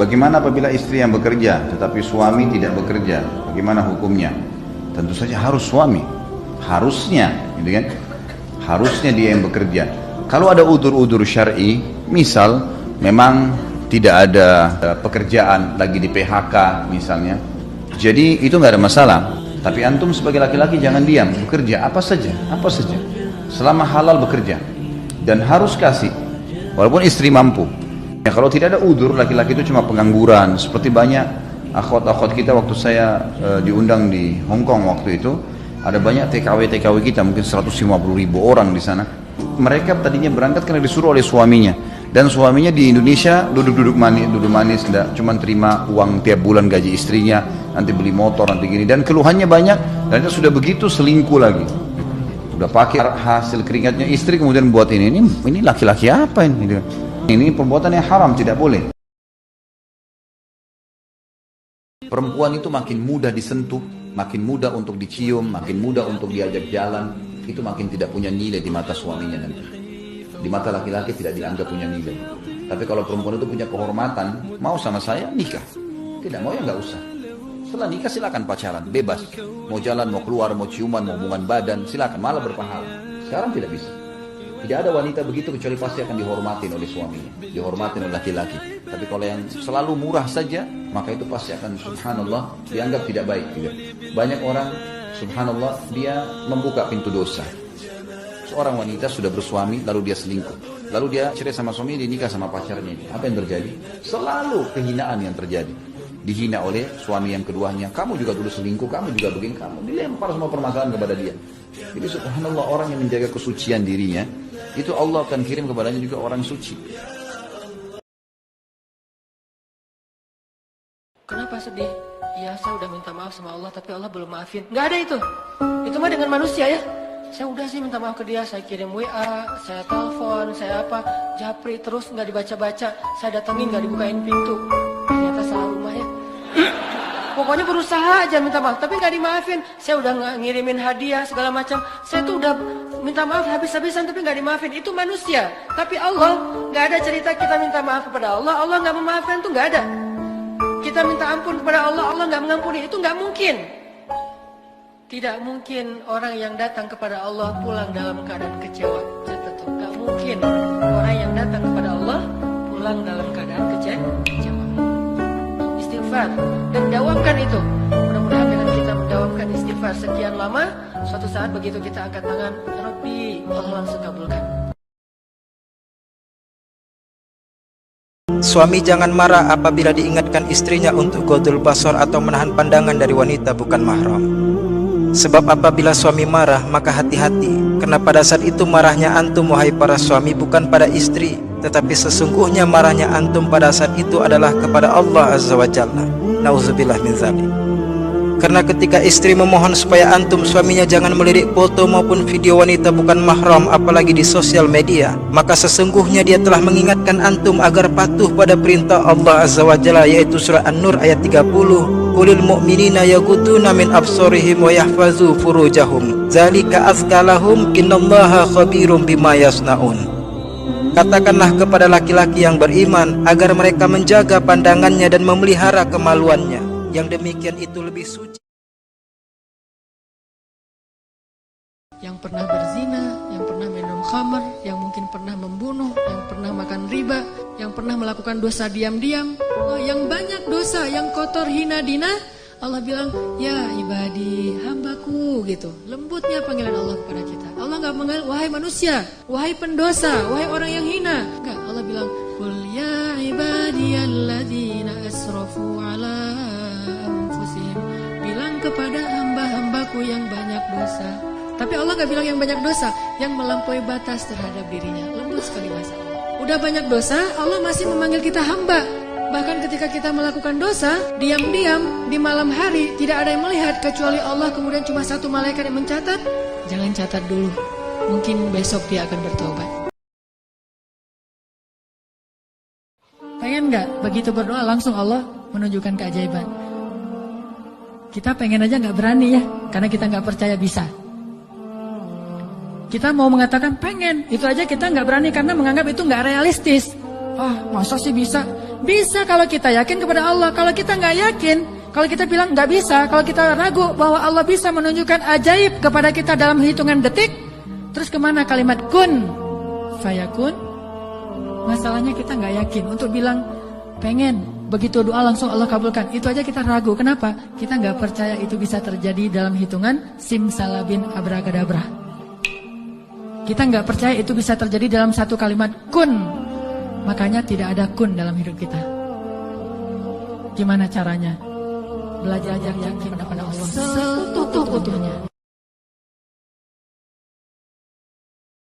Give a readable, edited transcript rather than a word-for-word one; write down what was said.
Bagaimana apabila istri yang bekerja tetapi suami tidak bekerja? Bagaimana hukumnya? Tentu saja harus suami. Harusnya, gitu kan? Harusnya dia yang bekerja. Kalau ada udzur-udzur syar'i, misal memang tidak ada pekerjaan lagi di PHK misalnya. Jadi itu nggak ada masalah. Tapi antum sebagai laki-laki jangan diam, bekerja apa saja. Selama halal bekerja. Dan harus kasih, walaupun istri mampu. Ya, kalau tidak ada udzur, laki-laki itu cuma pengangguran. Seperti banyak akhwat-akhwat kita waktu saya diundang di Hong Kong waktu itu, ada banyak TKW kita, mungkin 150.000 orang di sana. Mereka tadinya berangkat karena disuruh oleh suaminya, dan suaminya di Indonesia duduk manis, tidak cuma terima uang tiap bulan gaji istrinya, nanti beli motor, nanti gini, dan keluhannya banyak. Dan itu sudah begitu selingkuh lagi, udah pakai hasil keringatnya istri kemudian buat ini laki-laki apa ini? Ini perbuatan yang haram, tidak boleh. Perempuan itu makin mudah disentuh, makin mudah untuk dicium, makin mudah untuk diajak jalan, itu makin tidak punya nilai di mata suaminya nanti. Di mata laki-laki tidak dianggap punya nilai. Tapi kalau perempuan itu punya kehormatan, mau sama saya nikah, tidak mau ya nggak usah. Setelah nikah silakan pacaran, bebas. Mau jalan, mau keluar, mau ciuman, mau hubungan badan, silakan, malah berpahala. Sekarang tidak bisa. Tidak ada wanita begitu kecuali pasti akan dihormatin oleh suaminya, dihormatin oleh laki-laki. Tapi kalau yang selalu murah saja, maka itu pasti akan subhanallah dianggap tidak baik. Tidak. Banyak orang subhanallah dia membuka pintu dosa. Seorang wanita sudah bersuami lalu dia selingkuh, lalu dia cerai sama suami, dia nikah sama pacarnya. Apa yang terjadi? Selalu kehinaan yang terjadi. Dihina oleh suami yang keduanya. Kamu juga dulu selingkuh, kamu juga begini, kamu dilempar semua permasalahan kepada dia. Jadi subhanallah, orang yang menjaga kesucian dirinya, itu Allah akan kirim kepadanya juga orang suci. Kenapa sedih? Ya saya udah minta maaf sama Allah tapi Allah belum maafin. Nggak ada itu. Itu mah dengan manusia ya. Saya udah sih minta maaf ke dia, saya kirim WA, saya telepon, saya apa, japri terus nggak dibaca-baca, saya datengin nggak dibukain pintu. Ternyata salah rumah ya. Pokoknya berusaha aja minta maaf, tapi nggak dimaafin. Saya udah ngirimin hadiah segala macam, saya tuh udah minta maaf habis-habisan tapi nggak dimaafin. Itu manusia, tapi Allah nggak ada cerita kita minta maaf kepada Allah, Allah nggak memaafkan, tuh nggak ada. Kita minta ampun kepada Allah, Allah nggak mengampuni, itu nggak mungkin. Tidak mungkin orang yang datang kepada Allah pulang dalam keadaan kecewa. Tentu nggak mungkin orang yang datang kepada Allah pulang dalam keadaan kecewa. Istighfar dan dawamkan itu. Mudah-mudahan dengan kita mendawamkan istighfar sekian lama, suatu saat begitu kita angkat tangan, ya Rabbi, Allah langsung kabulkan. Suami jangan marah apabila diingatkan istrinya untuk ghodul basar atau menahan pandangan dari wanita bukan mahram. Sebab apabila suami marah, maka hati-hati, karena pada saat itu marahnya antum wahai para suami bukan pada istri, tetapi sesungguhnya marahnya antum pada saat itu adalah kepada Allah Azza wa Jalla. Nauzubillah min dzalik. Karena ketika istri memohon supaya antum suaminya jangan melirik foto maupun video wanita bukan mahram apalagi di sosial media, maka sesungguhnya dia telah mengingatkan antum agar patuh pada perintah Allah Azza wa Jalla, yaitu surah An-Nur ayat 30. Qulil mu'minina yaghuduna min absarihim wa yahfazu furujahum dzalika azka lahum innallaha khabirum bima yasnaun. Katakanlah kepada laki-laki yang beriman agar mereka menjaga pandangannya dan memelihara kemaluannya. Yang demikian itu lebih suci. Yang pernah berzina, yang pernah minum khamar, yang mungkin pernah membunuh, yang pernah makan riba, yang pernah melakukan dosa diam-diam, yang banyak dosa, yang kotor hina dina, Allah bilang, ya ibadi, hambaku, gitu. Lembutnya panggilan Allah kepada kita. Allah nggak menganggap, wahai manusia, wahai pendosa, wahai orang yang hina. Enggak, Allah bilang, qul ya ibadiyalladzina asrafu ala anfusihim. Bilang kepada hamba-hambaku yang banyak dosa. Tapi Allah gak bilang yang banyak dosa, yang melampaui batas terhadap dirinya. Lembut sekali bahasa Allah. Udah banyak dosa, Allah masih memanggil kita hamba. Bahkan ketika kita melakukan dosa, diam-diam di malam hari, tidak ada yang melihat kecuali Allah, kemudian cuma satu malaikat yang mencatat. Jangan catat dulu, mungkin besok dia akan bertobat. Pengen gak begitu berdoa langsung Allah menunjukkan keajaiban? Kita pengen aja gak berani ya, karena kita gak percaya bisa. Kita mau mengatakan pengen, itu aja kita nggak berani karena menganggap itu nggak realistis. Ah, masa sih bisa? Bisa kalau kita yakin kepada Allah. Kalau kita nggak yakin, kalau kita bilang nggak bisa, kalau kita ragu bahwa Allah bisa menunjukkan ajaib kepada kita dalam hitungan detik, terus kemana kalimat kun fayakun? Masalahnya kita nggak yakin untuk bilang pengen begitu doa langsung Allah kabulkan. Itu aja kita ragu. Kenapa? Kita nggak percaya itu bisa terjadi dalam hitungan simsalabin abracadabra. Kita nggak percaya itu bisa terjadi dalam satu kalimat kun. Makanya tidak ada kun dalam hidup kita. Gimana caranya? Belajar yakin kepada Allah seutuh-utuhnya.